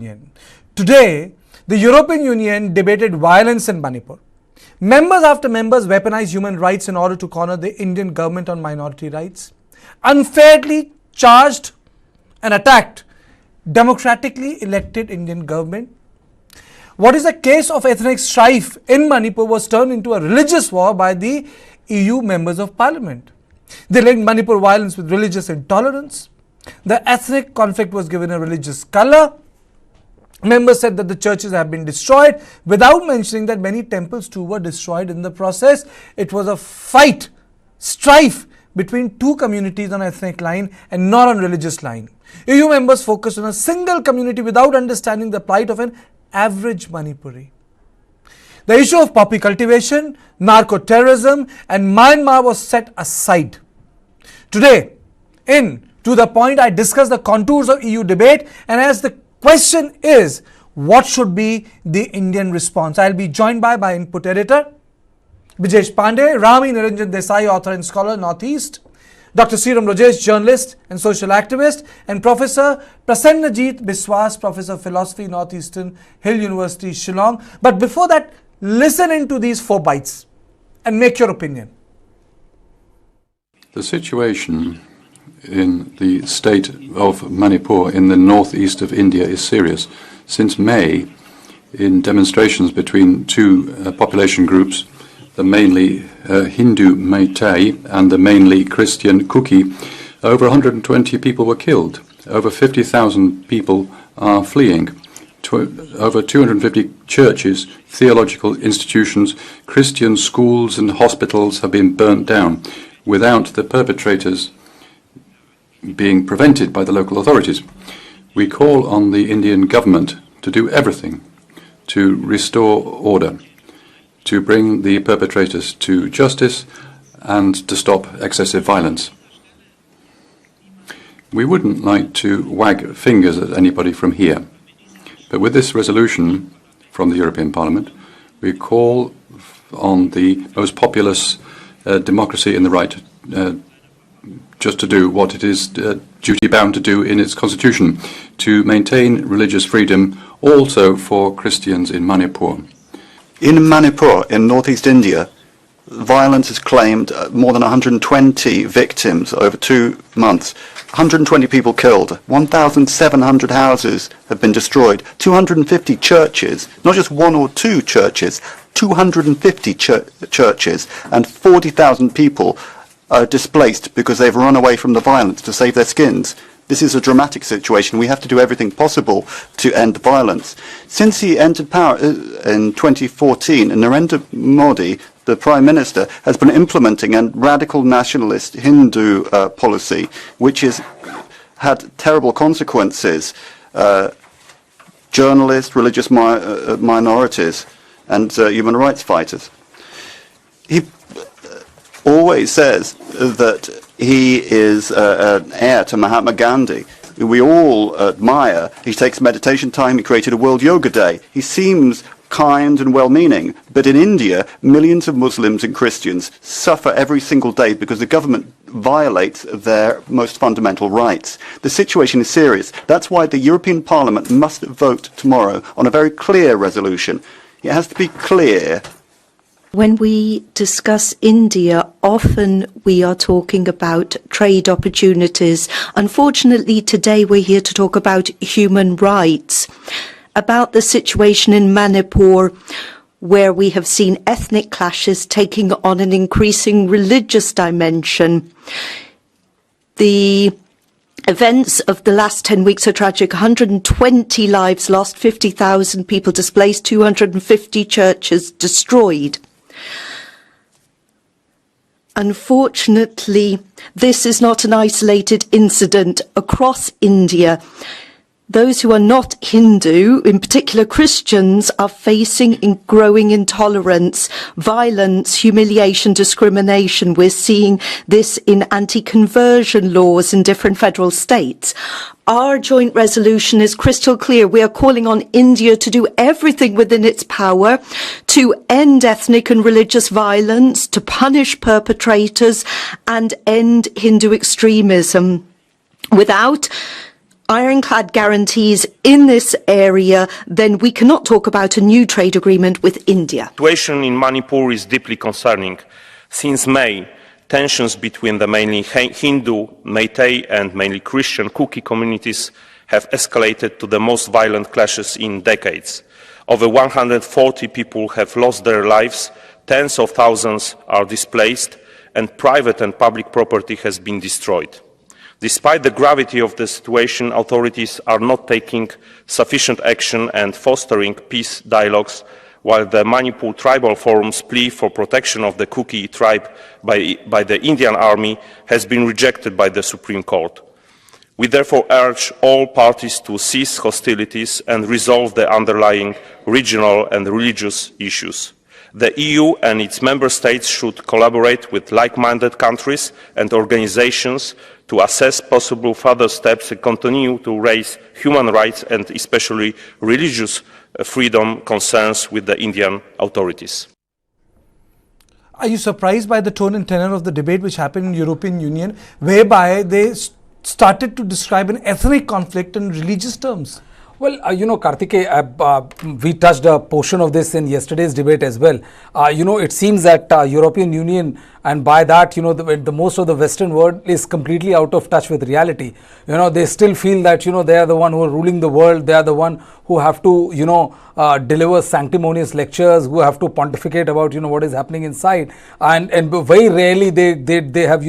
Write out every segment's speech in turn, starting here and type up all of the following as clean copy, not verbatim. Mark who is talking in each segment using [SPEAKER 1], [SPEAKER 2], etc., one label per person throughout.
[SPEAKER 1] Union. Today, the European Union debated violence in Manipur. Members after members weaponized human rights in order to corner the Indian government on minority rights, unfairly charged and attacked democratically elected Indian government. What is a case of ethnic strife in Manipur was turned into a religious war by the EU members of parliament. They linked Manipur violence with religious intolerance. The ethnic conflict was given a religious color. Members said that the churches have been destroyed without mentioning that many temples too were destroyed in the process. It was a strife between two communities on ethnic line and not on religious line. EU members focused on a single community without understanding the plight of an average Manipuri. The issue of poppy cultivation, narco-terrorism and Myanmar was set aside. Today, to the point, I discuss the contours of EU debate, and as the question is, what should be the Indian response? I'll be joined by my input editor, Bijesh Pandey, Rami Niranjan Desai, author and scholar, Northeast, Dr. Sriram Rajesh, journalist and social activist, and Professor Prasannajit Biswas, Professor of Philosophy, Northeastern Hill University, Shillong. But before that, listen into these 4 bytes and make your opinion.
[SPEAKER 2] The situation in the state of Manipur in the northeast of India is serious. Since May, in demonstrations between two population groups, the mainly Hindu Meitei and the mainly Christian Kuki, over 120 people were killed. Over 50,000 people are fleeing. Over 250 churches, theological institutions, Christian schools and hospitals have been burnt down without the perpetrators being prevented by the local authorities. We call on the Indian government to do everything to restore order, to bring the perpetrators to justice and to stop excessive violence. We wouldn't like to wag fingers at anybody from here, but with this resolution from the European Parliament, we call on the most populous democracy in the right just to do what it is duty-bound to do in its constitution, to maintain religious freedom also for Christians in Manipur.
[SPEAKER 3] In Manipur, in northeast India, violence has claimed more than 120 victims over 2 months. 120 people killed, 1,700 houses have been destroyed, 250 churches, not just 1 or 2 churches, 250 churches, and 40,000 people are displaced because they've run away from the violence to save their skins. This is a dramatic situation. We have to do everything possible to end violence. Since he entered power in 2014, Narendra Modi, the Prime Minister, has been implementing a radical nationalist Hindu policy, which has had terrible consequences. Journalists, religious minorities, and human rights fighters. He always says that he is an heir to Mahatma Gandhi. We all admire. He takes meditation time. He created a World Yoga Day. He seems kind and well-meaning. But in India, millions of Muslims and Christians suffer every single day because the government violates their most fundamental rights. The situation is serious. That's why the European Parliament must vote tomorrow on a very clear resolution. It has to be clear.
[SPEAKER 4] When we discuss India, often we are talking about trade opportunities. Unfortunately, today we're here to talk about human rights, about the situation in Manipur, where we have seen ethnic clashes taking on an increasing religious dimension. The events of the last 10 weeks are tragic. 120 lives lost, 50,000 people displaced, 250 churches destroyed. Unfortunately, this is not an isolated incident across India. Those who are not Hindu, in particular Christians, are facing growing intolerance, violence, humiliation, discrimination. We're seeing this in anti-conversion laws in different federal states. Our joint resolution is crystal clear. We are calling on India to do everything within its power to end ethnic and religious violence, to punish perpetrators, and end Hindu extremism. Without ironclad guarantees in this area, then we cannot talk about a new trade agreement with India.
[SPEAKER 5] The situation in Manipur is deeply concerning. Since May, tensions between the mainly Hindu, Meitei and mainly Christian Kuki communities have escalated to the most violent clashes in decades. Over 140 people have lost their lives, tens of thousands are displaced, and private and public property has been destroyed. Despite the gravity of the situation, authorities are not taking sufficient action and fostering peace dialogues, while the Manipur Tribal Forum's plea for protection of the Kuki tribe by the Indian Army has been rejected by the Supreme Court. We therefore urge all parties to cease hostilities and resolve the underlying regional and religious issues. The EU and its member states should collaborate with like-minded countries and organizations to assess possible further steps and continue to raise human rights and especially religious freedom concerns with the Indian authorities.
[SPEAKER 1] Are you surprised by the tone and tenor of the debate which happened in European Union, whereby they started to describe an ethnic conflict in religious terms?
[SPEAKER 6] Well, Karthikeya, we touched a portion of this in yesterday's debate as well. It seems that European Union, and by that, the most of the Western world is completely out of touch with reality. They still feel that, they are the one who are ruling the world. They are the one who have to, deliver sanctimonious lectures, who have to pontificate about, what is happening inside. And very rarely they have,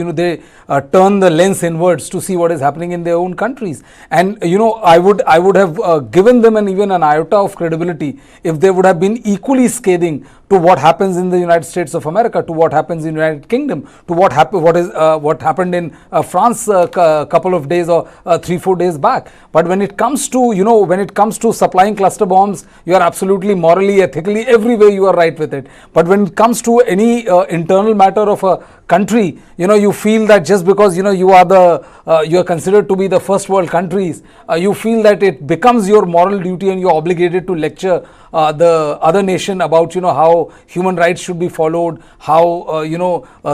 [SPEAKER 6] turn the lens inwards to see what is happening in their own countries. And, I would have given them even an iota of credibility if they would have been equally scathing to what happens in the United States of America, to what happens in the United Kingdom, to what happened in France a couple of days or 3-4 days back. But when it comes to supplying cluster bombs, you are absolutely morally, ethically, every way you are right with it. But when it comes to any internal matter of a country, you feel that just because you are considered to be the first world countries, you feel that it becomes your moral duty and you're obligated to lecture the other nation about how human rights should be followed, how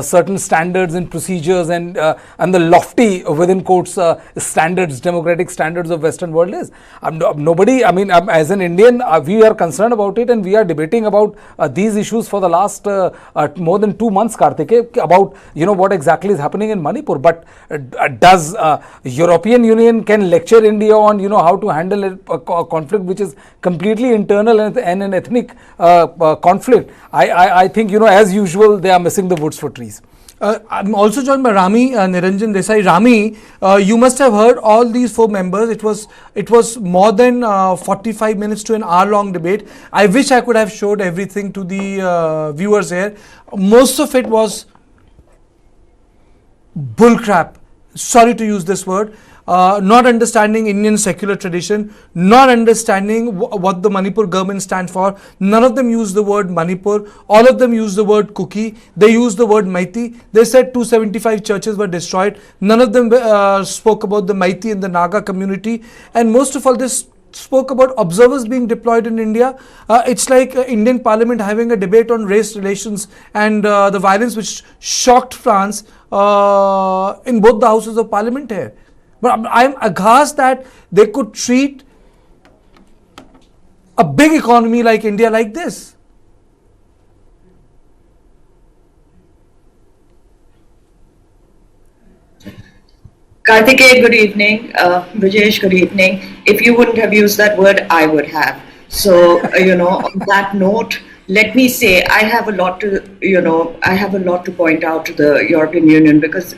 [SPEAKER 6] certain standards and procedures and the lofty within quotes standards, democratic standards of Western world is. Nobody, as an Indian, we are concerned about it, and we are debating about these issues for the last more than 2 months, Karthikeya, about what exactly is happening in Manipur. But does European Union can lecture India on how to handle a conflict which is completely internal and an ethnic conflict? I think as usual they are missing the woods for trees.
[SPEAKER 1] I'm also joined by Rami Niranjan Desai. Rami, you must have heard all these 4 members. It was more than 45 minutes to an hour-long debate. I wish I could have showed everything to the viewers here. Most of it was bullcrap. Sorry to use this word. Not understanding Indian secular tradition, not understanding what the Manipur government stand for. None of them use the word Manipur. All of them use the word Kuki. They use the word Meitei. They said 275 churches were destroyed. None of them spoke about the Meitei and the Naga community. And most of all, this spoke about observers being deployed in India. It's like Indian Parliament having a debate on race relations and the violence which shocked France in both the houses of Parliament here. But I'm aghast that they could treat a big economy like India like this.
[SPEAKER 7] Karthikeya, good evening. Brijesh, good evening. If you wouldn't have used that word, I would have. So, on that note, let me say I have a lot to point out to the European Union, because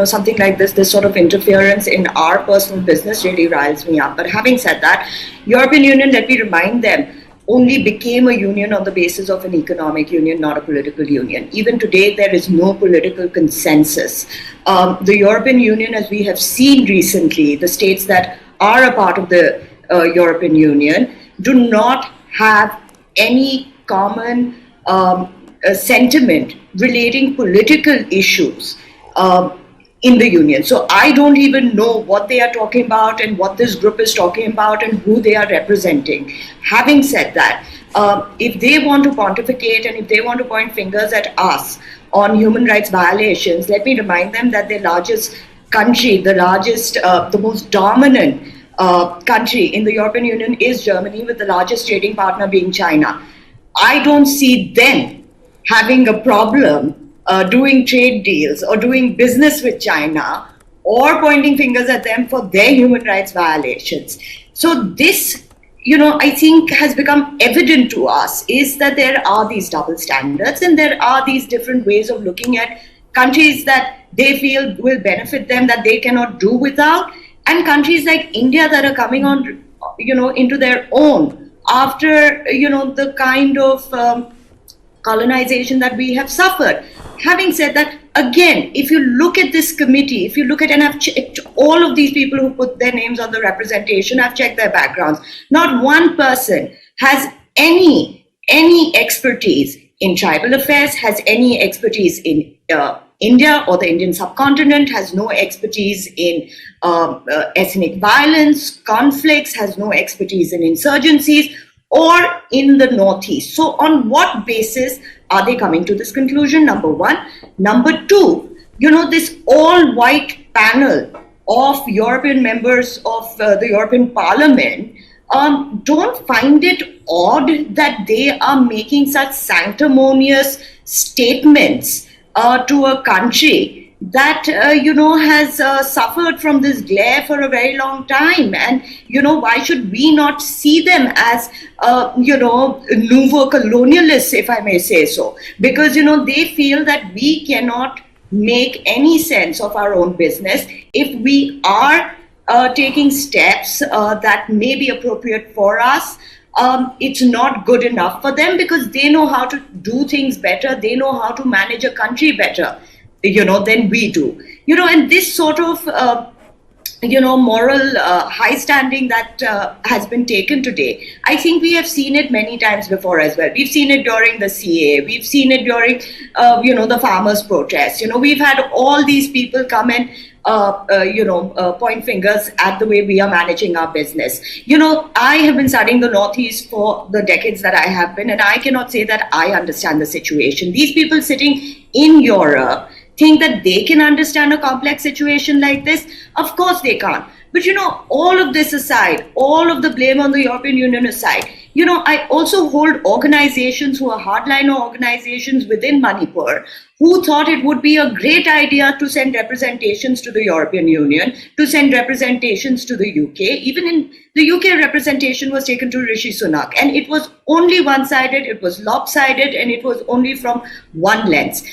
[SPEAKER 7] something like this sort of interference in our personal business really riles me up. But having said that, European Union, let me remind them, only became a union on the basis of an economic union, not a political union. Even today, there is no political consensus. The European Union, as we have seen recently, the states that are a part of the European Union do not have any common sentiment relating political issues in the union. So I don't even know what they are talking about and what this group is talking about and who they are representing. Having said that, if they want to pontificate and if they want to point fingers at us on human rights violations, let me remind them that the largest country, the most dominant country in the European Union is Germany, with the largest trading partner being China. I don't see them having a problem doing trade deals or doing business with China or pointing fingers at them for their human rights violations. So this, I think has become evident to us, is that there are these double standards and there are these different ways of looking at countries that they feel will benefit them, that they cannot do without, and countries like India that are coming on, into their own after, the kind of colonization that we have suffered. Having said that, again, if you look at this committee, if you look at, and I've checked all of these people who put their names on the representation, I've checked their backgrounds. Not one person has any expertise in tribal affairs, has any expertise in India or the Indian subcontinent, has no expertise in ethnic violence, conflicts, has no expertise in insurgencies, or in the Northeast. So on what basis are they coming to this conclusion? Number one. Number two, this all-white panel of European members of the European Parliament don't find it odd that they are making such sanctimonious statements to a country that has suffered from this glare for a very long time. And why should we not see them as nouveau colonialists, if I may say so? Because they feel that we cannot make any sense of our own business if we are taking steps that may be appropriate for us. It's not good enough for them because they know how to do things better. They know how to manage a country better, than we do. And this sort of, moral high standing that has been taken today, I think we have seen it many times before as well. We've seen it during the CA. We've seen it during, the farmers' protests. We've had all these people come and point fingers at the way we are managing our business. I have been studying the Northeast for the decades that I have been, and I cannot say that I understand the situation. These people sitting in Europe think that they can understand a complex situation like this. Of course they can't. But all of this aside, all of the blame on the European Union aside, I also hold organizations who are hardliner organizations within Manipur who thought it would be a great idea to send representations to the European Union, to send representations to the UK. Even in the UK, representation was taken to Rishi Sunak, and it was only one-sided, it was lopsided, and it was only from one lens.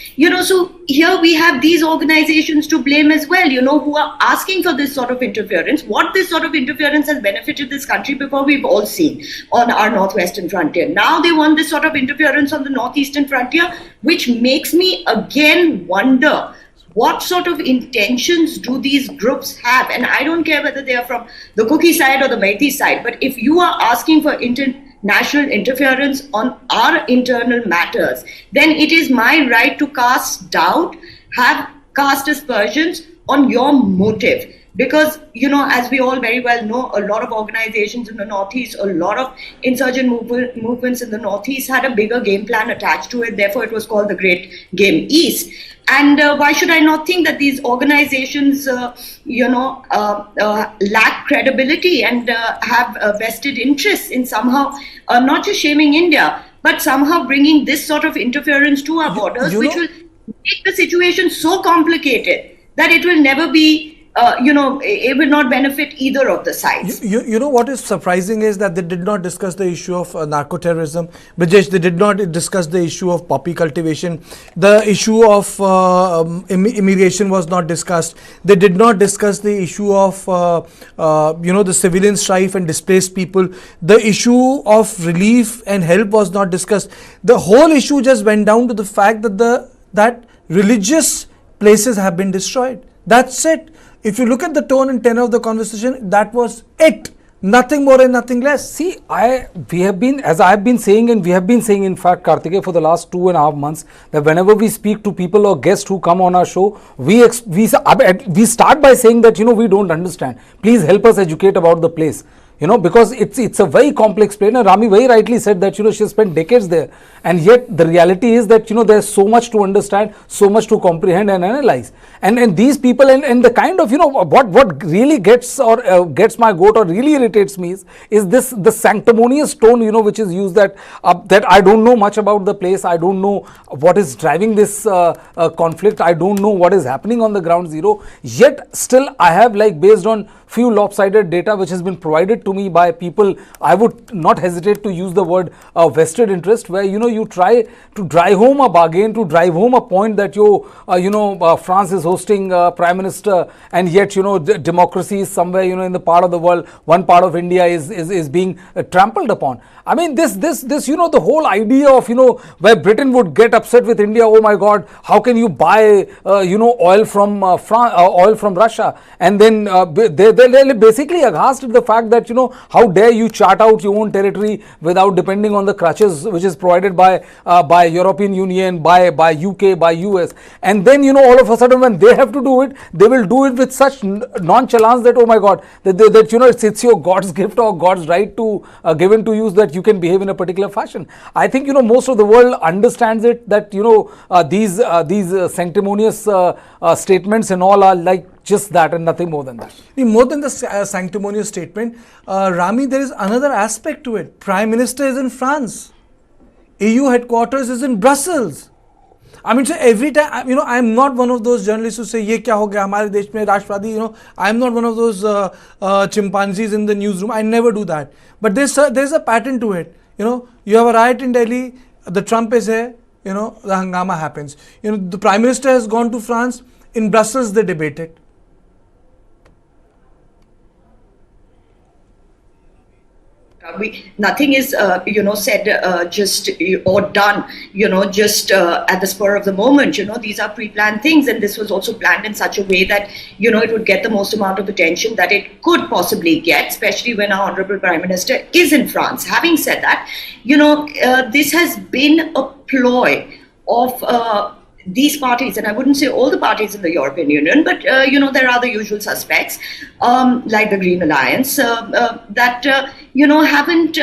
[SPEAKER 7] So here we have these organizations to blame as well, who are asking for this sort of interference. What this sort of interference has benefited this country before, we've all seen on our northwestern frontier. Now they want this sort of interference on the northeastern frontier, which makes me again wonder what sort of intentions do these groups have. And I don't care whether they are from the Kuki side or the Meitei side, but if you are asking for international interference on our internal matters, then it is my right to cast doubt, cast aspersions on your motive. Because, as we all very well know, a lot of organizations in the Northeast, a lot of insurgent movements in the Northeast had a bigger game plan attached to it. Therefore, it was called the Great Game East. And why should I not think that these organizations, lack credibility and have vested interests in somehow not just shaming India, but somehow bringing this sort of interference to our borders, which will make the situation so complicated that it will never be it will not benefit either of the sides.
[SPEAKER 1] What is surprising is that they did not discuss the issue of narco-terrorism. Brijesh, they did not discuss the issue of poppy cultivation. The issue of immigration was not discussed. They did not discuss the issue of, the civilian strife and displaced people. The issue of relief and help was not discussed. The whole issue just went down to the fact that that religious places have been destroyed. That's it. If you look at the tone and tenor of the conversation, that was it. Nothing more and nothing less.
[SPEAKER 6] See, we have been, as I have been saying, and we have been saying, in fact, Karthikeya, for the last 2.5 months, that whenever we speak to people or guests who come on our show, we start by saying that, we don't understand. Please help us educate about the place. because it's a very complex plane. And Rami very rightly said that, she spent decades there. And yet the reality is that, there's so much to understand, so much to comprehend and analyze. And these people and the kind of, what really gets my goat or really irritates me is the sanctimonious tone, which is used that I don't know much about the place. I don't know what is driving this conflict. I don't know what is happening on the ground zero. Yet still I have, based on few lopsided data which has been provided to me by people, I would not hesitate to use the word vested interest, where you try to drive home a bargain, to drive home a point that France is hosting Prime Minister, and yet democracy is somewhere in the part of the world, one part of India is being trampled upon. I mean, this the whole idea of where Britain would get upset with India. Oh my God, how can you buy oil from Russia? And then they're basically aghast at the fact that how dare you chart out your own territory without depending on the crutches which is provided by European Union, by UK, by US. And then all of a sudden when they have to do it, they will do it with such nonchalance that, oh my God, that it's your God's gift or God's right to given to you, that you can behave in a particular fashion. I think most of the world understands it, that these sanctimonious statements and all are just that and nothing more than that.
[SPEAKER 1] More than the sanctimonious statement, Rami, there is another aspect to it. Prime Minister is in France. EU headquarters is in Brussels. I mean, so every time, I'm not one of those journalists who say, ye kya ho gaya, hamare desh mein rashtrapati, I'm not one of those chimpanzees in the newsroom. I never do that. But there's a pattern to it. You have a riot in Delhi, the Trump is here, the hangama happens. The Prime Minister has gone to France. In Brussels, they debate it.
[SPEAKER 7] Nothing is, said just or done, just at the spur of the moment. These are pre-planned things, and this was also planned in such a way that, it would get the most amount of attention that it could possibly get, especially when our Honorable Prime Minister is in France. Having said that, this has been a ploy of these parties, and I wouldn't say all the parties in the European Union, but there are the usual suspects, like the Green Alliance, that haven't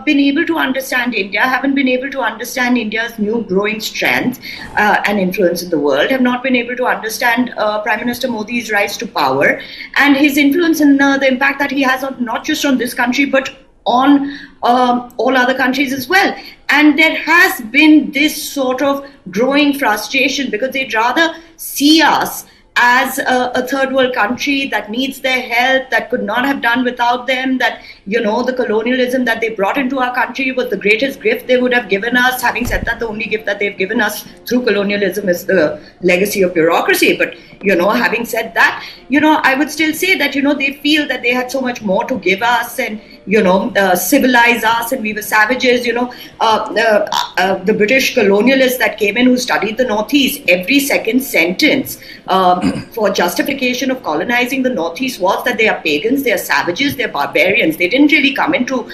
[SPEAKER 7] been able to understand India, haven't been able to understand India's new growing strength and influence in the world, have not been able to understand Prime Minister Modi's rise to power and his influence and the impact that he has not just on this country, but on all other countries as well. And there has been this sort of growing frustration because they'd rather see us as a third world country that needs their help, that could not have done without them, that, the colonialism that they brought into our country was the greatest gift they would have given us. Having said that, the only gift that they've given us through colonialism is the legacy of bureaucracy. But, having said that, I would still say that, they feel that they had so much more to give us and, civilize us, and we were savages. The British colonialists that came in who studied the Northeast, every second sentence for justification of colonizing the Northeast was that they are pagans, they are savages, they are barbarians. They didn't really come in to,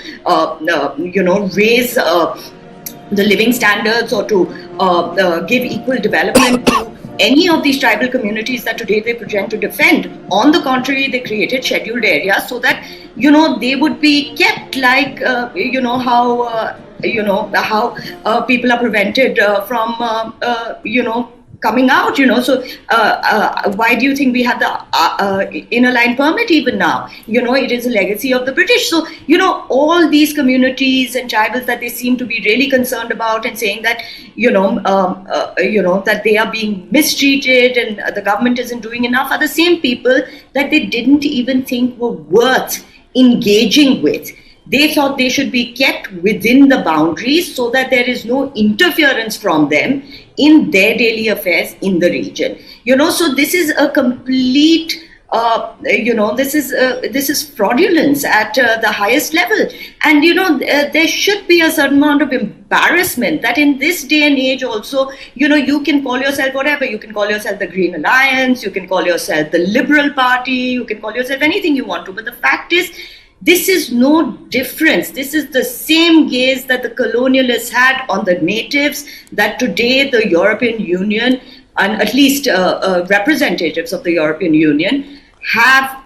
[SPEAKER 7] raise the living standards or to give equal development to any of these tribal communities that today they pretend to defend. On the contrary, they created scheduled areas so that, they would be kept like, how people are prevented from, coming out, So why do you think we have the inner line permit even now? It is a legacy of the British. So, all these communities and tribals that they seem to be really concerned about and saying that, that they are being mistreated and the government isn't doing enough are the same people that they didn't even think were worth engaging with. They thought they should be kept within the boundaries so that there is no interference from them in their daily affairs in the region. So this is a complete, this is fraudulence at the highest level. And, there should be a certain amount of embarrassment that in this day and age also, you can call yourself whatever. You can call yourself the Green Alliance, you can call yourself the Liberal Party, you can call yourself anything you want to. But the fact is, this is no difference. This is the same gaze that the colonialists had on the natives that today the European Union, and at least representatives of the European Union, have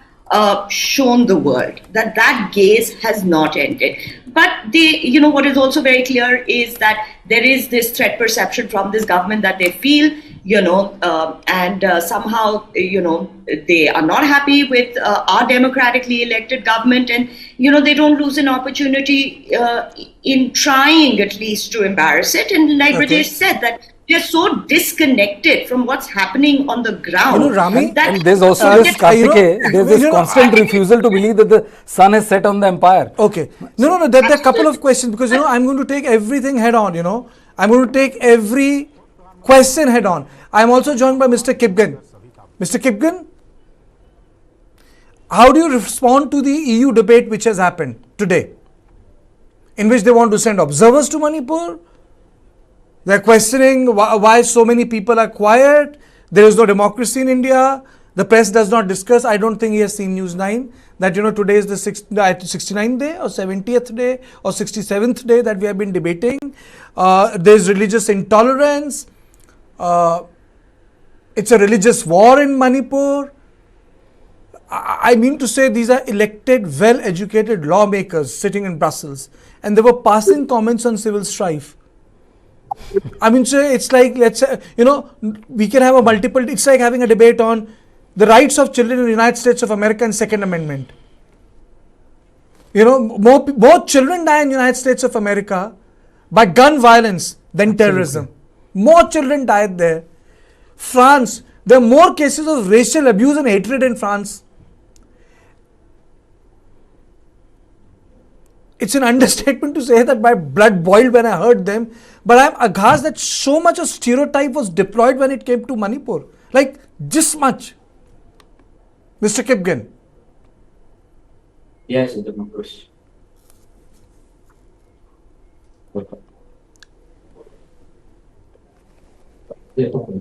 [SPEAKER 7] shown the world that that gaze has not ended. But what is also very clear is that there is this threat perception from this government that they feel, and somehow, they are not happy with our democratically elected government, and, they don't lose an opportunity in trying at least to embarrass it. And like
[SPEAKER 1] Okay.
[SPEAKER 7] Rajesh said, that they're so disconnected from what's happening on the ground.
[SPEAKER 1] Rami,
[SPEAKER 7] that
[SPEAKER 6] And there's also
[SPEAKER 1] Uh,
[SPEAKER 6] this,
[SPEAKER 1] you know-
[SPEAKER 6] Kartikeya, there's this
[SPEAKER 1] you know,
[SPEAKER 6] constant refusal to believe that the sun has set on the empire.
[SPEAKER 1] Okay. No. There are a couple of questions because, I'm going to take everything head on, I'm going to take every question head on. I'm also joined by Mr. Kipgan. Mr. Kipgan, how do you respond to the EU debate which has happened today, in which they want to send observers to Manipur? They're questioning why so many people are quiet. There is no democracy in India. The press does not discuss. I don't think he has seen News9 that today is the 69th day or 70th day or 67th day that we have been debating. There's religious intolerance. It's a religious war in Manipur. I mean to say these are elected, well-educated lawmakers sitting in Brussels, and they were passing comments on civil strife. I mean, so it's like, let's say, we can have a multiple, it's like having a debate on the rights of children in the United States of America and Second Amendment. More children die in the United States of America by gun violence than terrorism. More children died there. France, there are more cases of racial abuse and hatred in France. It's an understatement to say that my blood boiled when I heard them, but I'm aghast that so much of stereotype was deployed when it came to Manipur. Like, this much. Mr. Kipgan.
[SPEAKER 8] Yes, it's democracy.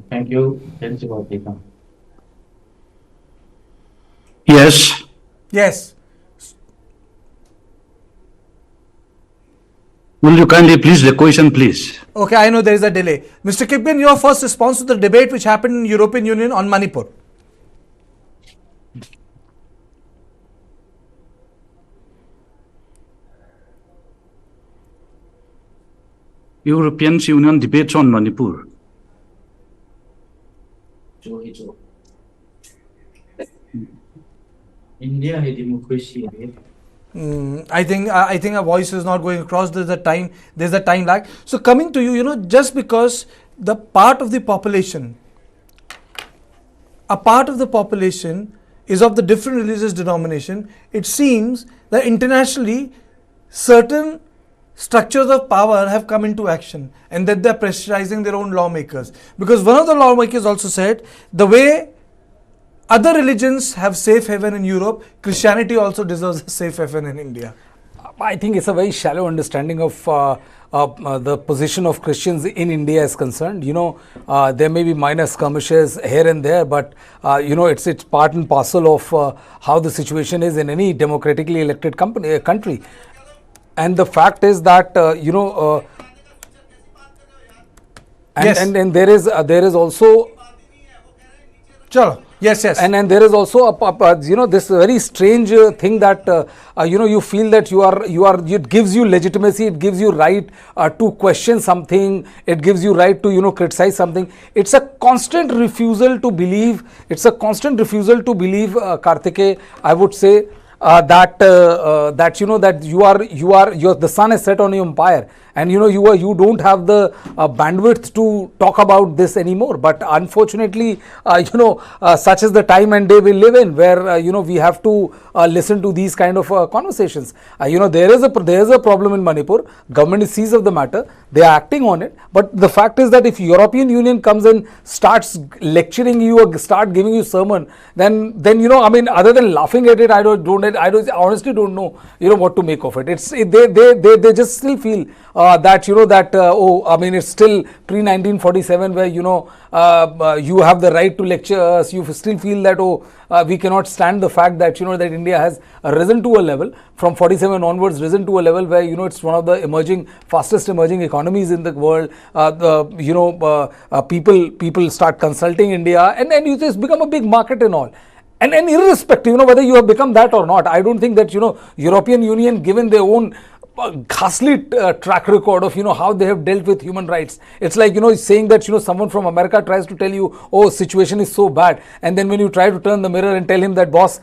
[SPEAKER 8] Thank you. Thank you for taking.
[SPEAKER 9] Yes,
[SPEAKER 1] Yes.
[SPEAKER 9] will you kindly please the question, please?
[SPEAKER 1] Okay, I know there is a delay. Mr. Kipgan, your first response to the debate which happened in European Union on Manipur.
[SPEAKER 9] European Union debates on Manipur.
[SPEAKER 8] India है democracy है.
[SPEAKER 1] I think our voice is not going across. There's a time lag. So coming to you, just because a part of the population is of the different religious denomination, it seems that internationally certain structures of power have come into action and that they're pressurizing their own lawmakers. Because one of the lawmakers also said the way other religions have safe haven in Europe, Christianity also deserves a safe haven in India.
[SPEAKER 6] I think it's a very shallow understanding of the position of Christians in India is concerned. There may be minor skirmishes here and there, but it's part and parcel of how the situation is in any democratically elected country. And the fact is that
[SPEAKER 1] Yes.
[SPEAKER 6] and there is also.
[SPEAKER 1] Chalo. Yes.
[SPEAKER 6] And there is also this very strange thing that you feel that it gives you legitimacy, it gives you right to question something, it gives you right to criticize something. It's a constant refusal to believe. Kartikeya, I would say that the sun is set on your empire, and you don't have the bandwidth to talk about this anymore. But unfortunately, such is the time and day we live in, where we have to listen to these kind of conversations. There is a problem in Manipur. Government is seized of the matter. They are acting on it. But the fact is that if European Union comes and starts lecturing you or start giving you sermon, then other than laughing at it, I honestly don't know what to make of it. They just still feel it's still pre-1947 where you have the right to lecture us. You still feel that we cannot stand the fact that that India has risen to a level from 47 onwards, risen to a level where it's one of the fastest emerging economies in the world. People start consulting India, and you just become a big market and all. And irrespective, whether you have become that or not, I don't think that, European Union, given their own ghastly track record of, how they have dealt with human rights. It's like, saying that, someone from America tries to tell you, oh, situation is so bad. And then when you try to turn the mirror and tell him that, boss,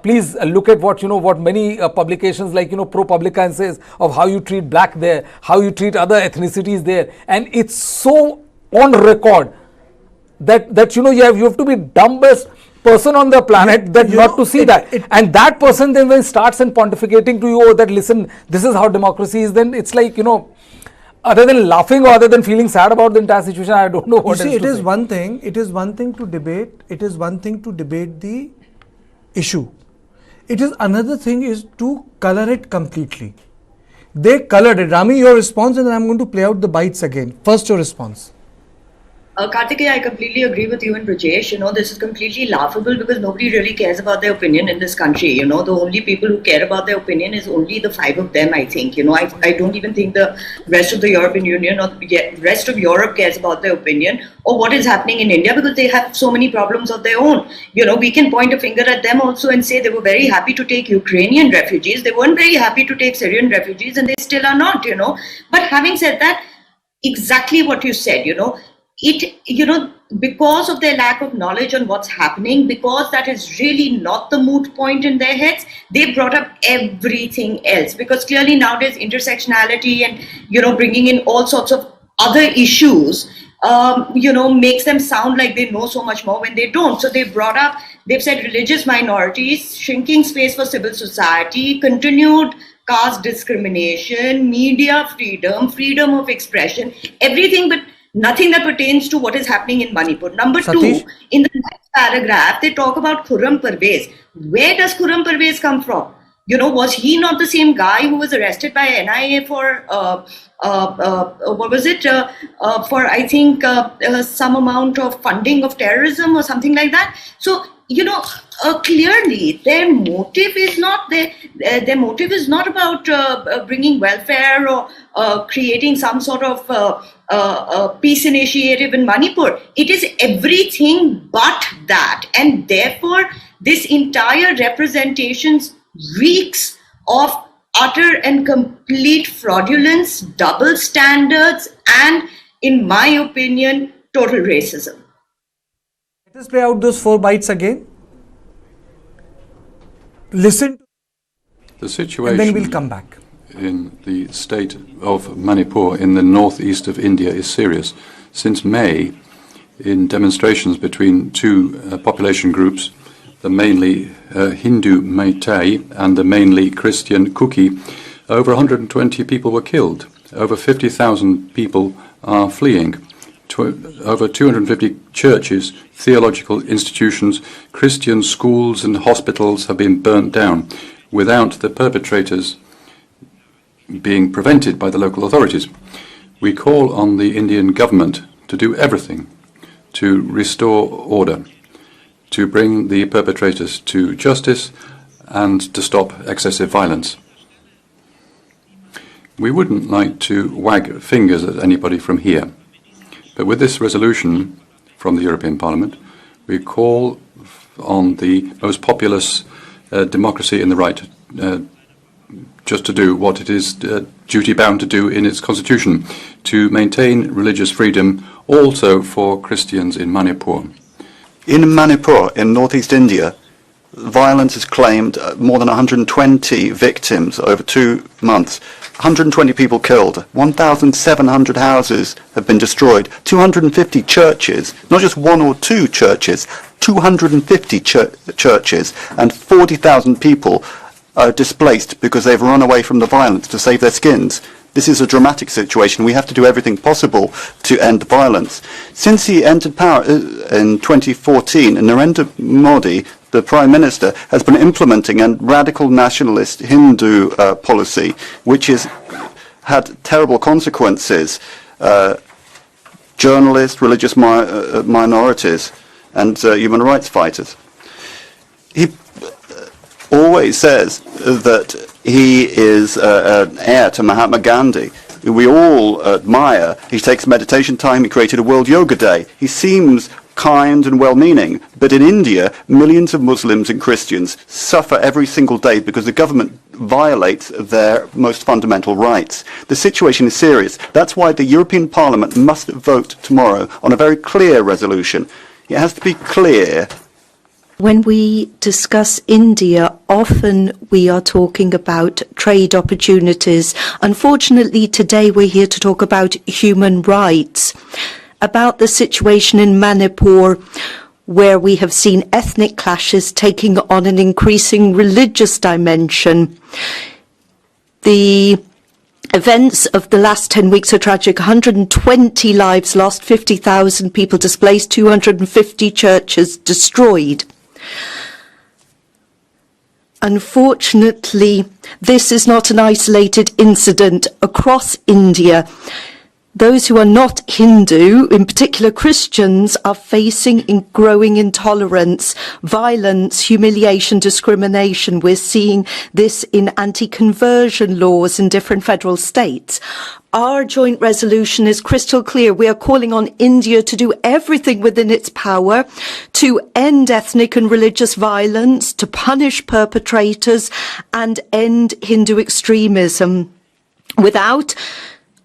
[SPEAKER 6] please look at what, what many publications like, ProPublica says of how you treat black there, how you treat other ethnicities there. And it's so on record that you have to be dumbest person on the planet that not to see that. And that person then when starts and pontificating to you, oh, that listen, this is how democracy is, then it's like, other than laughing or other than feeling sad about the entire situation, I don't know what
[SPEAKER 1] you see,
[SPEAKER 6] else to
[SPEAKER 1] it is
[SPEAKER 6] say.
[SPEAKER 1] one thing, it is one thing to debate, it is one thing to debate the issue. It is another thing is to color it completely. They colored it. Rami, your response, and then I'm going to play out the bytes again. First, your response.
[SPEAKER 7] Kartikeya, I completely agree with you and Brajesh. This is completely laughable because nobody really cares about their opinion in this country. The only people who care about their opinion is only the 5 of them, I think. I don't even think the rest of the European Union or the rest of Europe cares about their opinion or what is happening in India because they have so many problems of their own. We can point a finger at them also and say they were very happy to take Ukrainian refugees. They weren't very happy to take Syrian refugees and they still are not, But having said that, exactly what you said, because of their lack of knowledge on what's happening, because that is really not the moot point in their heads, they brought up everything else. Because clearly nowadays intersectionality and, bringing in all sorts of other issues, makes them sound like they know so much more when they don't. So they've said religious minorities, shrinking space for civil society, continued caste discrimination, media freedom, freedom of expression, everything but nothing that pertains to what is happening in Manipur. Number
[SPEAKER 1] Satish?
[SPEAKER 7] 2, in the next paragraph, they talk about Khurram Parvez. Where does Khurram Parvez come from? Was he not the same guy who was arrested by NIA for, what was it? For, I think, some amount of funding of terrorism or something like that. So, clearly their motive is not their motive is not about bringing welfare or creating some sort of peace initiative in Manipur. It is everything but that, and therefore this entire representation reeks of utter and complete fraudulence, double standards, and, in my opinion, total racism.
[SPEAKER 1] Let us play out those 4 bytes again. Listen to
[SPEAKER 2] The situation
[SPEAKER 1] and then we'll come back.
[SPEAKER 2] in the state of Manipur in the northeast of India is serious. Since May, in demonstrations between 2 population groups, the mainly Hindu Meitei and the mainly Christian Kuki, over 120 people were killed. Over 50,000 people are fleeing. Over 250 churches, theological institutions, Christian schools and hospitals have been burnt down without the perpetrators being prevented by the local authorities. We call on the Indian government to do everything to restore order, to bring the perpetrators to justice and to stop excessive violence. We wouldn't like to wag fingers at anybody from here, but with this resolution from the European Parliament, we call on the most populous democracy in the right just to do what it is duty-bound to do in its constitution, to maintain religious freedom also for Christians in Manipur.
[SPEAKER 3] In Manipur, in northeast India, violence has claimed more than 120 victims over 2 months. 120 people killed. 1,700 houses have been destroyed. 250 churches, not just 1 or 2 churches, 250 churches, and 40,000 people are displaced because they've run away from the violence to save their skins. This is a dramatic situation. We have to do everything possible to end the violence. Since he entered power in 2014, Narendra Modi, the Prime Minister, has been implementing a radical nationalist Hindu policy, which has had terrible consequences. Journalists, religious minorities, and human rights fighters. He always says that he is an heir to Mahatma Gandhi. We all admire. He takes meditation time. He created a World Yoga Day. He seems kind and well-meaning. But in India, millions of Muslims and Christians suffer every single day because the government violates their most fundamental rights. The situation is serious. That's why the European Parliament must vote tomorrow on a very clear resolution. It has to be clear.
[SPEAKER 4] When we discuss India, often we are talking about trade opportunities. Unfortunately, today we're here to talk about human rights, about the situation in Manipur, where we have seen ethnic clashes taking on an increasing religious dimension. The events of the last 10 weeks are tragic. 120 lives lost, 50,000 people displaced, 250 churches destroyed. Unfortunately, this is not an isolated incident across India. Those who are not Hindu, in particular Christians, are facing growing intolerance, violence, humiliation, discrimination. We're seeing this in anti-conversion laws in different federal states. Our joint resolution is crystal clear. We are calling on India to do everything within its power to end ethnic and religious violence, to punish perpetrators, and end Hindu extremism. Without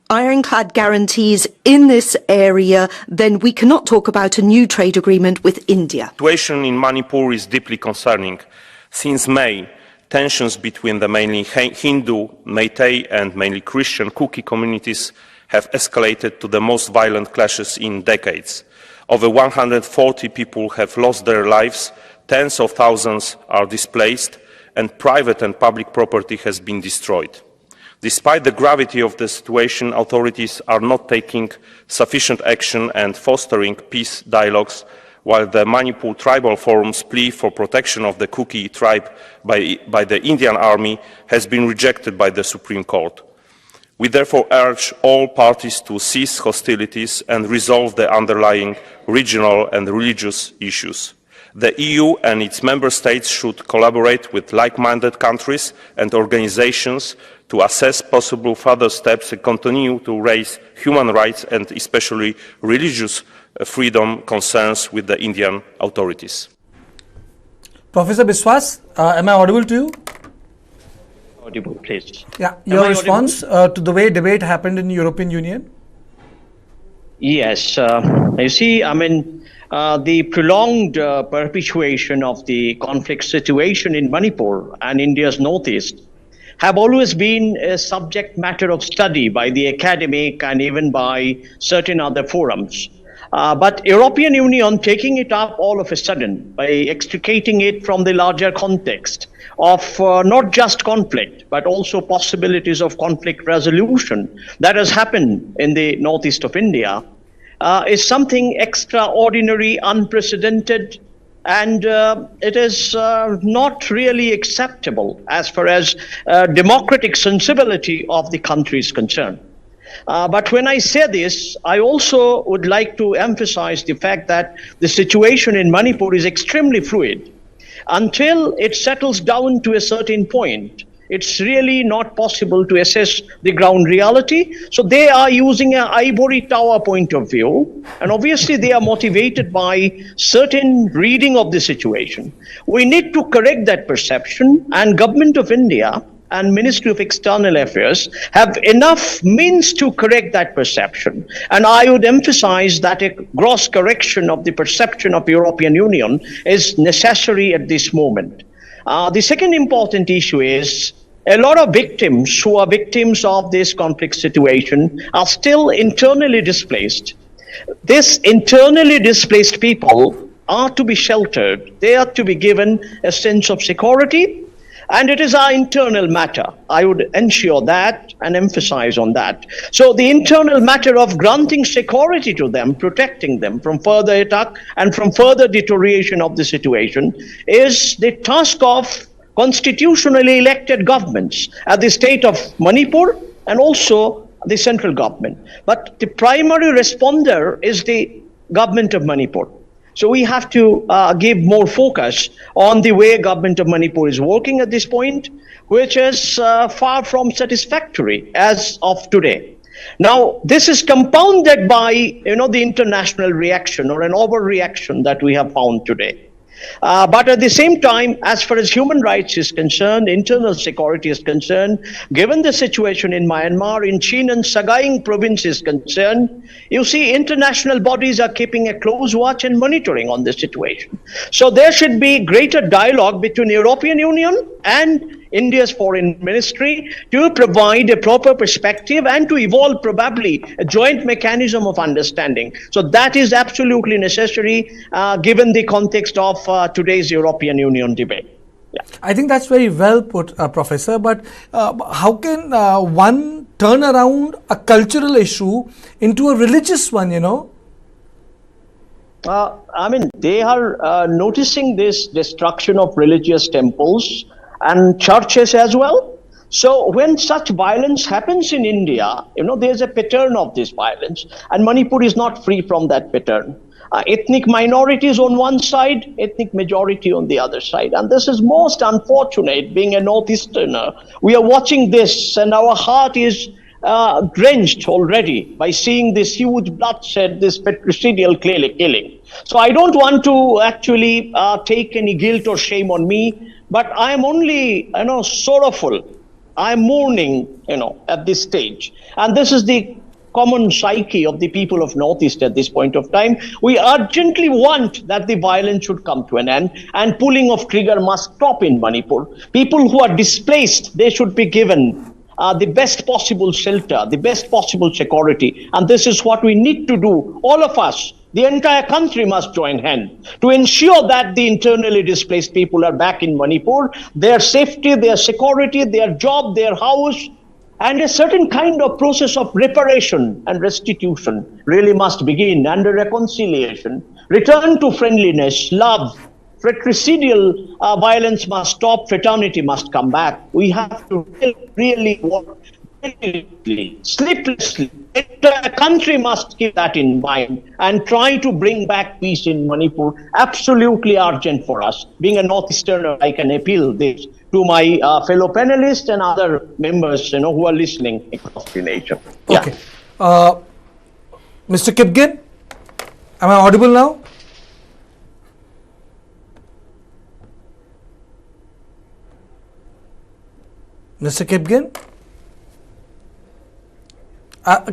[SPEAKER 4] ironclad guarantees in this area, then we cannot talk about a new trade agreement with India.
[SPEAKER 5] The situation in Manipur is deeply concerning. Since May, tensions between the mainly Hindu, Meitei and mainly Christian Kuki communities have escalated to the most violent clashes in decades. Over 140 people have lost their lives, tens of thousands are displaced, and private and public property has been destroyed. Despite the gravity of the situation, authorities are not taking sufficient action and fostering peace dialogues, while the Manipur Tribal Forum's plea for protection of the Kuki tribe by the Indian Army has been rejected by the Supreme Court. We therefore urge all parties to cease hostilities and resolve the underlying regional and religious issues. The EU and its member states should collaborate with like-minded countries and organizations to assess possible further steps and continue to raise human rights and especially religious freedom concerns with the Indian authorities.
[SPEAKER 1] Professor Biswas, am I audible to you?
[SPEAKER 8] Audible, please.
[SPEAKER 1] Yeah, your response to the way debate happened in the European Union?
[SPEAKER 10] Yes, you see, I mean, the prolonged perpetuation of the conflict situation in Manipur and India's northeast have always been a subject matter of study by the academic and even by certain other forums. But European Union taking it up all of a sudden by extricating it from the larger context of not just conflict, but also possibilities of conflict resolution that has happened in the northeast of India is something extraordinary, unprecedented, and it is not really acceptable as far as democratic sensibility of the country is concerned. But when I say this, I also would like to emphasize the fact that the situation in Manipur is extremely fluid. Until it settles down to a certain point, it's really not possible to assess the ground reality. So they are using an ivory tower point of view, and obviously they are motivated by certain reading of the situation. We need to correct that perception, and Government of India and Ministry of External Affairs have enough means to correct that perception. And I would emphasize that a gross correction of the perception of European Union is necessary at this moment. The second important issue is a lot of victims who are victims of this conflict situation are still internally displaced. These internally displaced people are to be sheltered. They are to be given a sense of security. And it is our internal matter. I would ensure that and emphasize on that. So the internal matter of granting security to them, protecting them from further attack and from further deterioration of the situation is the task of constitutionally elected governments at the state of Manipur and also the central government. But the primary responder is the government of Manipur. So we have to give more focus on the way Government of Manipur is working at this point, which is far from satisfactory as of today. Now, this is compounded by, the international reaction or an overreaction that we have found today. But at the same time, as far as human rights is concerned, internal security is concerned, given the situation in Myanmar, in Chin and Sagaing province is concerned, you see international bodies are keeping a close watch and monitoring on this situation. So there should be greater dialogue between European Union and India's foreign ministry to provide a proper perspective and to evolve probably a joint mechanism of understanding. So that is absolutely necessary given the context of today's European Union debate. Yeah.
[SPEAKER 1] I think that's very well put, Professor. But how can one turn around a cultural issue into a religious one,
[SPEAKER 10] They are noticing this destruction of religious temples and churches as well. So when such violence happens in India, there's a pattern of this violence, and Manipur is not free from that pattern. Ethnic minorities on one side, ethnic majority on the other side. And this is most unfortunate, being a Northeasterner. We are watching this and our heart is drenched already by seeing this huge bloodshed, this patricidal killing. So I don't want to actually take any guilt or shame on me, but I'm only, sorrowful. I'm mourning, at this stage. And this is the common psyche of the people of Northeast at this point of time. We urgently want that the violence should come to an end and pulling of trigger must stop in Manipur. People who are displaced, they should be given the best possible shelter, the best possible security. And this is what we need to do, all of us. The entire country must join hands to ensure that the internally displaced people are back in Manipur, their safety, their security, their job, their house, and a certain kind of process of reparation and restitution really must begin, and a reconciliation. Return to friendliness, love, fratricidal violence must stop, fraternity must come back. We have to really work sleeplessly. The country must keep that in mind and try to bring back peace in Manipur. Absolutely urgent for us. Being a Northeasterner, I can appeal this to my fellow panelists and other members, who are listening across the nation.
[SPEAKER 1] Okay. Mr. Kipgen, am I audible now? Mr. Kipgen?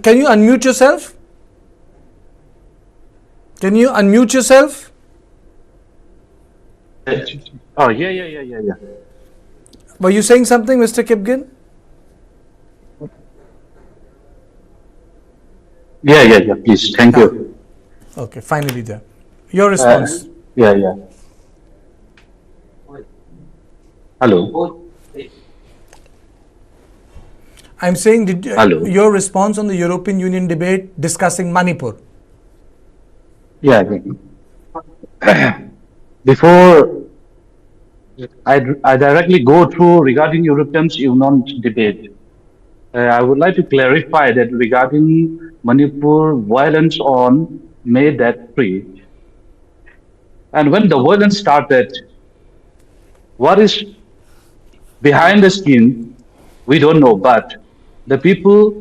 [SPEAKER 1] Can you unmute yourself? Can you unmute yourself?
[SPEAKER 9] Oh, yeah.
[SPEAKER 1] Were you saying something, Mr. Kipgen?
[SPEAKER 9] Yeah, please. Thank you.
[SPEAKER 1] Okay, finally there. Your response.
[SPEAKER 9] Yeah. Hello.
[SPEAKER 1] I'm saying,
[SPEAKER 9] Hello.
[SPEAKER 1] Your response on the European Union debate discussing Manipur.
[SPEAKER 9] Yeah. Before I directly go through regarding European Union debate, I would like to clarify that regarding Manipur violence on May that 3. And when the violence started, what is behind the scene, we don't know, but the people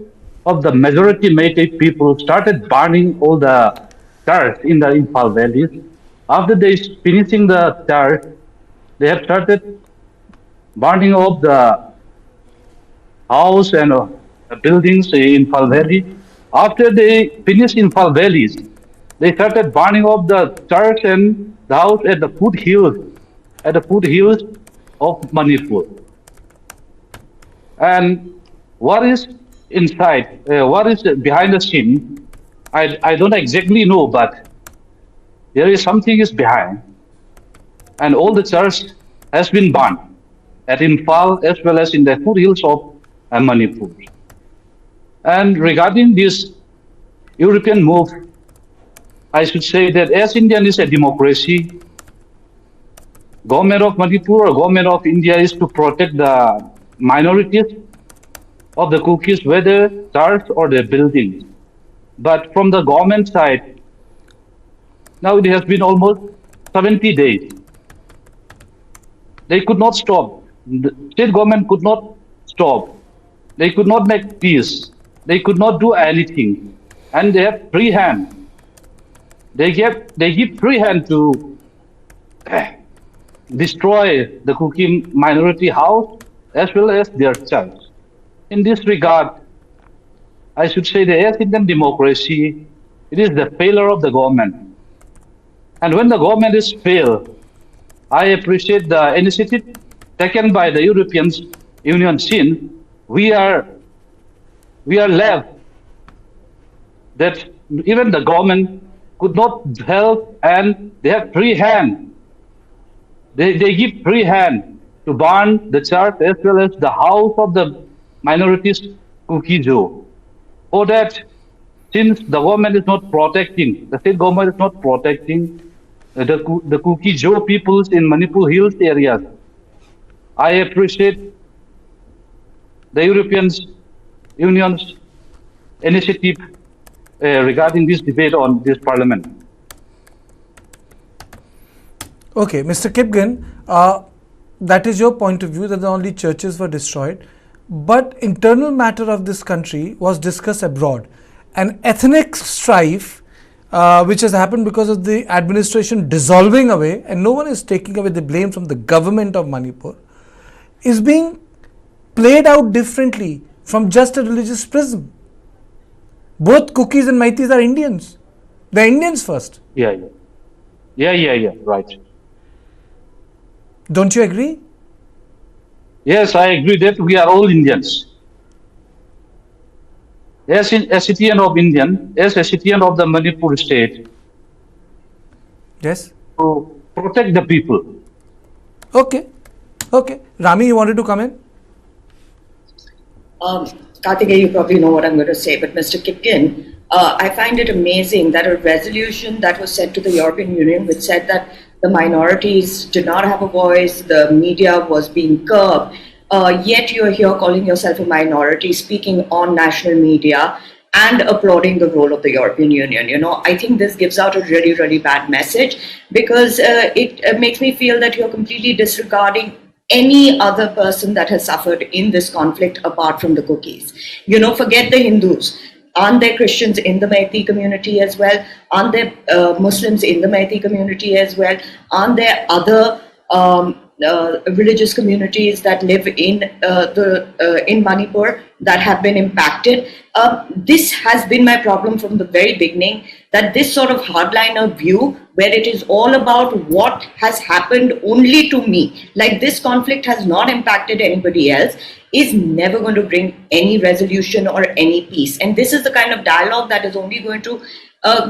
[SPEAKER 9] of the majority Meitei people started burning all the church in the Imphal valleys. After they finishing the church, they have started burning up the house and buildings in Imphal Valley. After they finished in Imphal valleys, they started burning up the church and the house at the foothills of Manipur. And what is inside, what is behind the scene, I don't exactly know, but there is something is behind. And all the church has been burned at Imphal as well as in the foothills of Manipur. And regarding this European move, I should say that as India is a democracy, government of Manipur or government of India is to protect the minorities of the cookies, whether church or the buildings. But from the government side, now it has been almost 70 days. They could not stop. The state government could not stop. They could not make peace. They could not do anything, and they have free hand. They give free hand to destroy the Kuki minority house as well as their church. In this regard, I should say that as Indian democracy, it is the failure of the government. And when the government is failed, I appreciate the initiative taken by the European Union since we are left that even the government could not help, and they have free hand. They give free hand to burn the church as well as the house of the minorities Kukijo. For that, since the government is not protecting, the state government is not protecting the Kukijo peoples in Manipur Hills areas, I appreciate the European Union's initiative regarding this debate on this parliament.
[SPEAKER 1] Okay, Mr. Kipgen, that is your point of view that the only churches were destroyed, but internal matter of this country was discussed abroad. An ethnic strife which has happened because of the administration dissolving away, and no one is taking away the blame from the government of Manipur, is being played out differently from just a religious prism. Both Kukis and Maitis are Indians. They're Indians first.
[SPEAKER 9] Yeah, right.
[SPEAKER 1] Don't you agree?
[SPEAKER 9] Yes, I agree that we are all Indians. As a citizen of Indian, as a citizen of the Manipur state,
[SPEAKER 1] yes,
[SPEAKER 9] to protect the people.
[SPEAKER 1] Okay. Rami, you wanted to come in?
[SPEAKER 7] Karthikeya, you probably know what I'm going to say, but Mr. Kipken, I find it amazing that a resolution that was sent to the European Union which said that the minorities did not have a voice, the media was being curbed, yet you're here calling yourself a minority, speaking on national media and applauding the role of the European Union. You know, I think this gives out a really, really bad message because it makes me feel that you're completely disregarding any other person that has suffered in this conflict apart from the Kukis. You know, forget the Hindus. Aren't there Christians in the Meithei community as well? Aren't there Muslims in the Meithei community as well? Aren't there other religious communities that live in Manipur that have been impacted? This has been my problem from the very beginning, that this sort of hardliner view where it is all about what has happened only to me, like this conflict has not impacted anybody else, is never going to bring any resolution or any peace. And this is the kind of dialogue that is only going to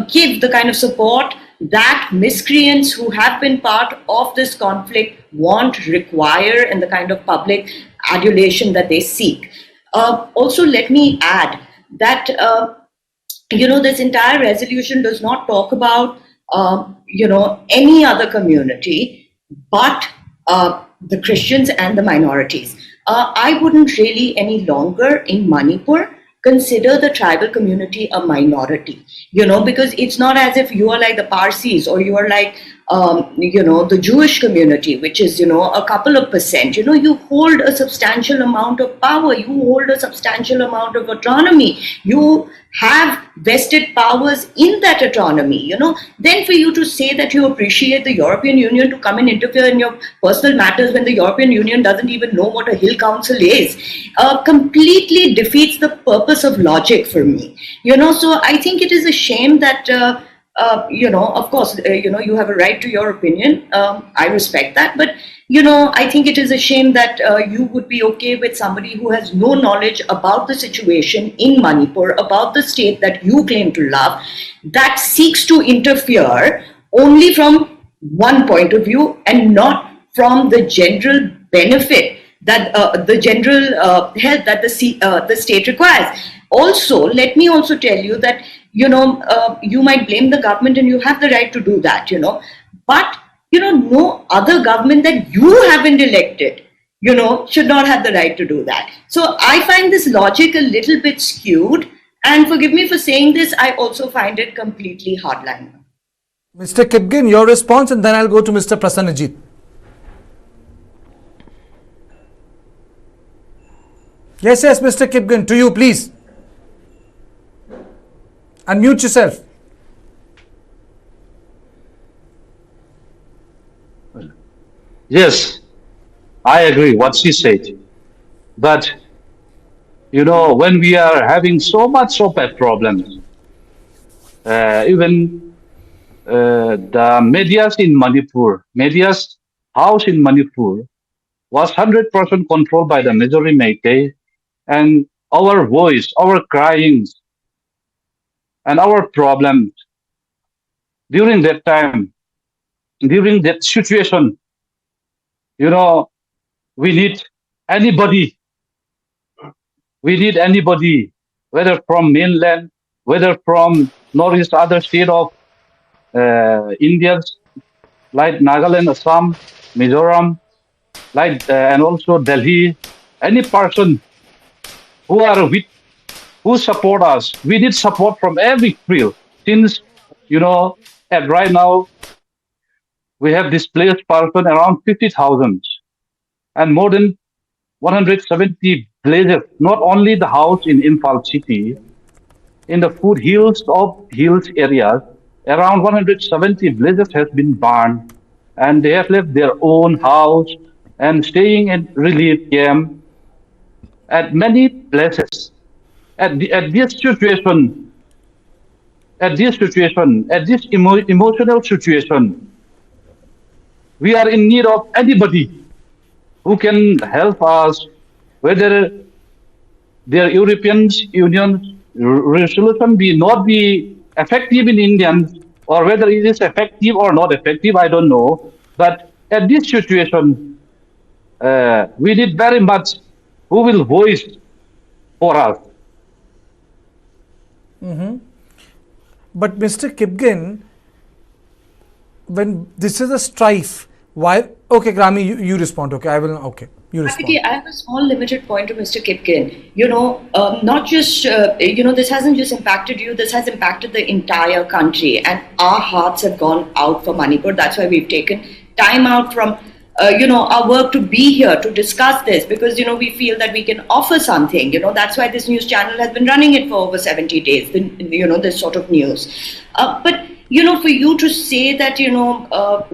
[SPEAKER 7] give the kind of support that miscreants who have been part of this conflict want, require, and the kind of public adulation that they seek. Also, let me add that, this entire resolution does not talk about, any other community but the Christians and the minorities. I wouldn't really any longer in Manipur consider the tribal community a minority, because it's not as if you are like the Parsis or you are like, the Jewish community, which is, a couple of percent. You hold a substantial amount of power, you hold a substantial amount of autonomy, you have vested powers in that autonomy, then for you to say that you appreciate the European Union to come and interfere in your personal matters when the European Union doesn't even know what a Hill Council is, completely defeats the purpose of logic for me. So I think it is a shame that, of course, you have a right to your opinion. I respect that. But, I think it is a shame that you would be okay with somebody who has no knowledge about the situation in Manipur, about the state that you claim to love, that seeks to interfere only from one point of view and not from the general benefit that the general health that the state requires. Also, let me also tell you that, you might blame the government and you have the right to do that, but, no other government that you haven't elected, should not have the right to do that. So I find this logic a little bit skewed, and forgive me for saying this, I also find it completely hardline.
[SPEAKER 1] Mr. Kipgen, your response, and then I'll go to Mr. Prasanajit. Yes, Mr. Kipgen, to you, please. Unmute yourself.
[SPEAKER 9] Yes, I agree what she said. But when we are having so much of a problems, even the medias in Manipur, media's house in Manipur was 100% controlled by the majority Meitei, and our voice, our cryings, and our problems during that time, during that situation, you know, we need anybody, whether from mainland, whether from northeast other state of India, like Nagaland, Assam, Mizoram, and also Delhi, any person who are with, who support us. We need support from every field. Since at right now we have displaced person around 50,000 and more than 170 villages. Not only the house in Imphal city, in the foothills of hills areas, around 170 villages has been burned, and they have left their own house and staying in relief camp at many places. At this situation, emotional situation, we are in need of anybody who can help us, whether their European Union resolution be not be effective in Indians, or whether it is effective or not effective, I don't know. But at this situation, we need very much who will voice for us.
[SPEAKER 1] But Mr. Kipgen, when this is a strife, why? Okay, Grami, you respond. Okay, I will. Okay, you respond.
[SPEAKER 7] I have a small limited point to Mr. Kipken. Not just, this hasn't just impacted you, this has impacted the entire country, and our hearts have gone out for Manipur. That's why we've taken time out from, our work to be here to discuss this, because, we feel that we can offer something. That's why this news channel has been running it for over 70 days, this sort of news. But for you to say that,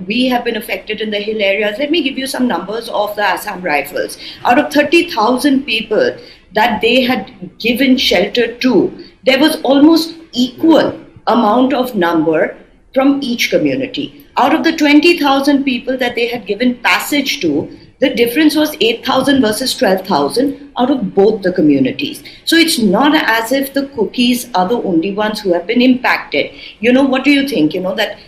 [SPEAKER 7] we have been affected in the hill areas, let me give you some numbers of the Assam Rifles. Out of 30,000 people that they had given shelter to, there was almost equal amount of number from each community. Out of the 20,000 people that they had given passage to, the difference was 8,000 versus 12,000 out of both the communities. So it's not as if the cookies are the only ones who have been impacted. What do you think? That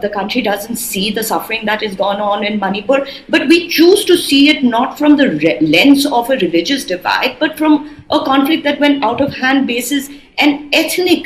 [SPEAKER 7] the country doesn't see the suffering that is gone on in Manipur, but we choose to see it not from the lens of a religious divide, but from a conflict that went out of hand basis an ethnic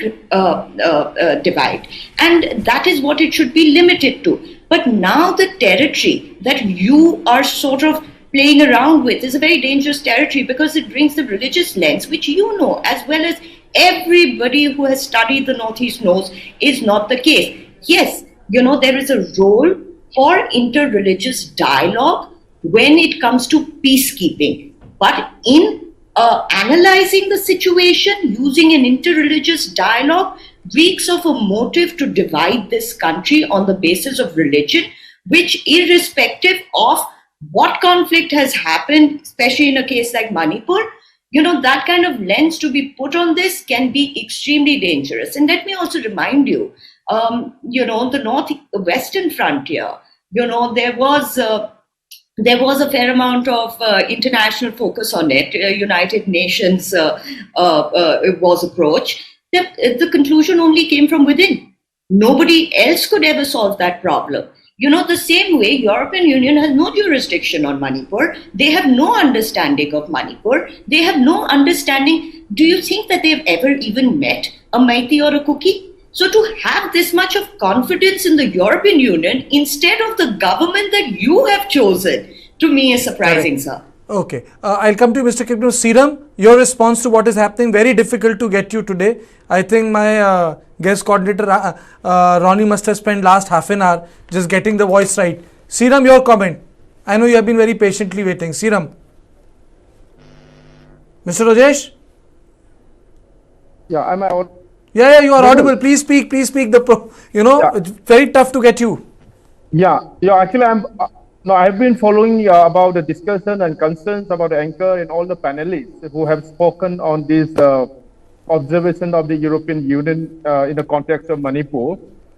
[SPEAKER 7] divide. And that is what it should be limited to. But now the territory that you are sort of playing around with is a very dangerous territory, because it brings the religious lens, which as well as everybody who has studied the Northeast knows is not the case. Yes, there is a role for interreligious dialogue when it comes to peacekeeping. But in analyzing the situation using an interreligious dialogue reeks of a motive to divide this country on the basis of religion, which, irrespective of what conflict has happened, especially in a case like Manipur, that kind of lens to be put on this can be extremely dangerous. And let me also remind you, the northwestern frontier, there was a fair amount of international focus on it. United Nations was approached. The conclusion only came from within. Nobody else could ever solve that problem. The same way European Union has no jurisdiction on Manipur. They have no understanding of Manipur. They have no understanding. Do you think that they've ever even met a Meitei or a Kuki? So to have this much of confidence in the European Union instead of the government that you have chosen, to me is surprising, sir.
[SPEAKER 1] Okay, I'll come to Mr. Kipno. Seeram, your response to what is happening, very difficult to get you today. I think my guest coordinator, Ronnie, must have spent last half an hour just getting the voice right. Seeram, your comment. I know you have been very patiently waiting. Seeram. Mr. Rajesh?
[SPEAKER 11] Yeah, am I on?
[SPEAKER 1] Yeah, you are audible. Please speak. Please speak. It's very tough to get you.
[SPEAKER 11] Actually, I've been following about the discussion and concerns about the anchor and all the panelists who have spoken on this observation of the European Union in the context of Manipur.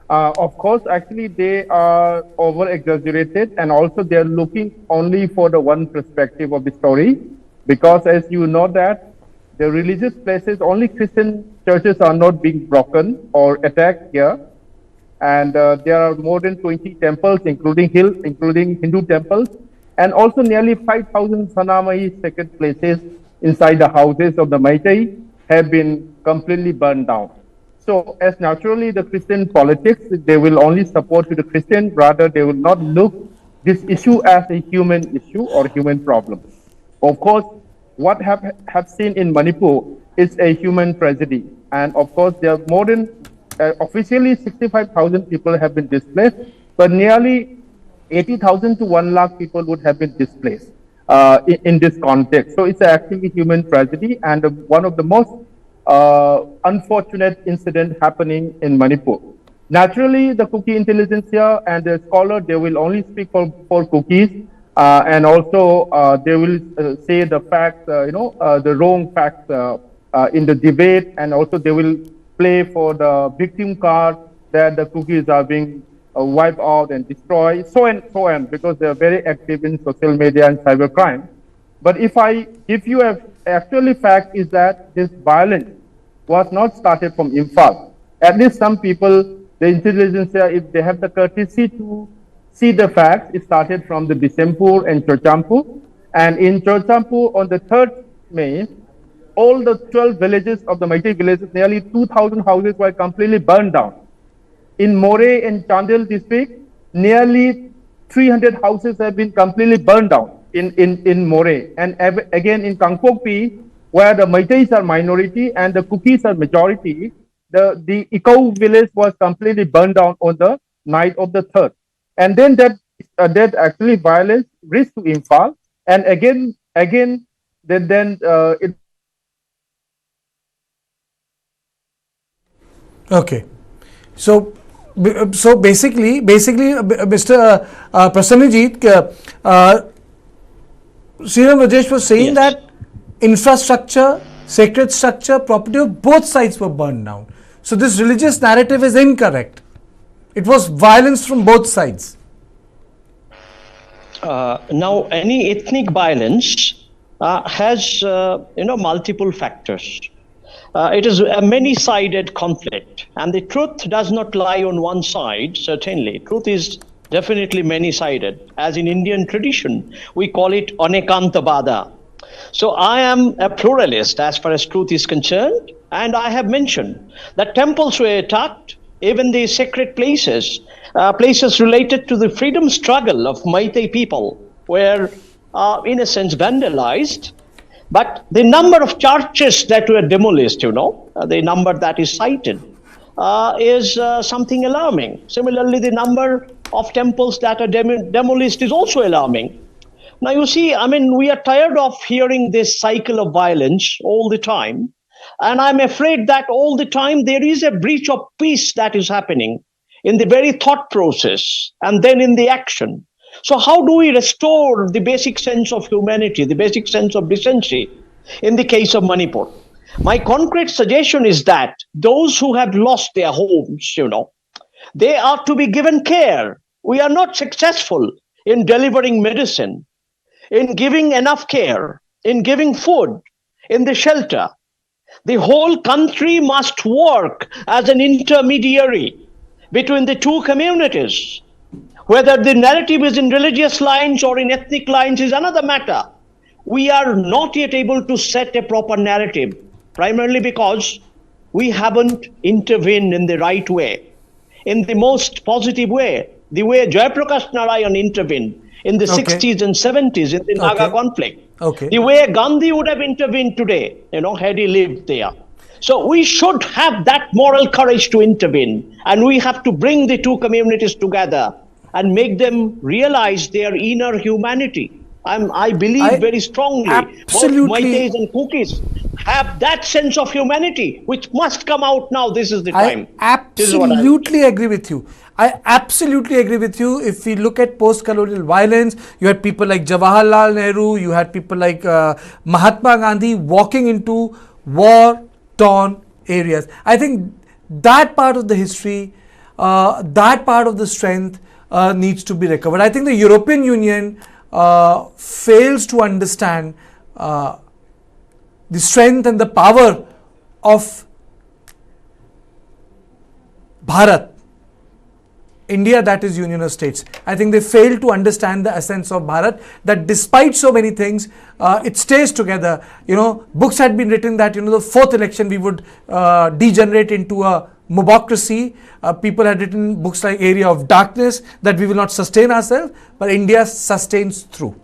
[SPEAKER 11] Of course, actually, they are over-exaggerated, and also they are looking only for the one perspective of the story, because as you know that the religious places, only Christian churches are not being broken or attacked here. And there are more than 20 temples, including Hindu temples, and also nearly 5,000 Sanamai sacred places inside the houses of the Meitei have been completely burned down. So, as naturally the Christian politics, they will only support to the Christian, rather they will not look this issue as a human issue or human problem. Of course, what have seen in Manipur is a human tragedy, and of course there are more than officially 65,000 people have been displaced, but nearly 80,000 to 1 lakh people would have been displaced in this context. So it's actually a human tragedy, and one of the most unfortunate incident happening in Manipur. Naturally, the Kuki intelligentsia and the scholar, they will only speak for Kukis, and also they will say the facts, the wrong facts in the debate, and also they will play for the victim card that the Kukis are being wiped out and destroyed, so on, because they are very active in social media and cybercrime. But if you have actually fact is that this violence was not started from Imphal. At least some people, the intelligentsia, if they have the courtesy to see the facts, it started from the Bisempur and Chorchampur. And in Chorchampur, on the 3rd May, all the 12 villages of the Meitei villages, nearly 2,000 houses were completely burned down. In More and Chandel district, nearly 300 houses have been completely burned down in More. And again in Kangpokpi, where the Meiteis are minority and the Kukis are majority, the Ikau village was completely burned down on the night of the 3rd. And then that actually violence reached to Imphal, and again it.
[SPEAKER 1] Okay, so basically, Mr. Prasanjit, Sriram Rajesh was saying that infrastructure, sacred structure, property of both sides were burned down. So this religious narrative is incorrect. It was violence from both sides.
[SPEAKER 10] Now, any ethnic violence has multiple factors. It is a many-sided conflict, and the truth does not lie on one side, certainly. Truth is definitely many-sided. As in Indian tradition, we call it Anekantavada. So I am a pluralist as far as truth is concerned, and I have mentioned that temples were attacked, even the sacred places, places related to the freedom struggle of Meitei people were, in a sense, vandalized. But the number of churches that were demolished, the number that is cited, is something alarming. Similarly, the number of temples that are demolished is also alarming. Now, you see, we are tired of hearing this cycle of violence all the time. And I'm afraid that all the time there is a breach of peace that is happening in the very thought process and then in the action. So how do we restore the basic sense of humanity, the basic sense of decency in the case of Manipur? My concrete suggestion is that those who have lost their homes, they are to be given care. We are not successful in delivering medicine, in giving enough care, in giving food, in the shelter. The whole country must work as an intermediary between the two communities. Whether the narrative is in religious lines or in ethnic lines is another matter. We are not yet able to set a proper narrative, primarily because we haven't intervened in the right way, in the most positive way, the way Jayaprakash Narayan intervened in the 60s and 70s in the Naga conflict. The way Gandhi would have intervened today, had he lived there. So we should have that moral courage to intervene, and we have to bring the two communities together and make them realize their inner humanity. I believe very strongly, both Meiteis and Kukis, have that sense of humanity, which must come out now. This is the time.
[SPEAKER 1] I absolutely agree with you. I absolutely agree with you. If we look at post-colonial violence, you had people like Jawaharlal Nehru, you had people like Mahatma Gandhi walking into war-torn areas. I think that part of the history, that part of the strength needs to be recovered. I think the European Union fails to understand the strength and the power of Bharat, India, that is Union of States. I think they fail to understand the essence of Bharat, that despite so many things, it stays together. You know, books had been written that, you know, the fourth election we would degenerate into a mobocracy. People had written books like Area of Darkness, that we will not sustain ourselves, but India sustains through.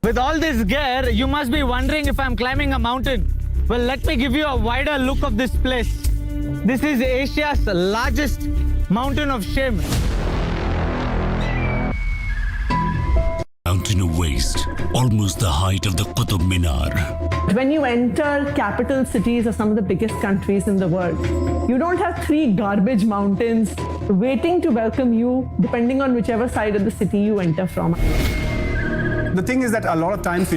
[SPEAKER 12] With all this gear, you must be wondering if I'm climbing a mountain. Well, let me give you a wider look of this place. This is Asia's largest mountain of shame.
[SPEAKER 13] Mountain of waste, almost the height of the Qutub Minar.
[SPEAKER 14] When you enter capital cities of some of the biggest countries in the world, you don't have 3 garbage mountains waiting to welcome you, depending on whichever side of the city you enter from.
[SPEAKER 15] The thing is that a lot of times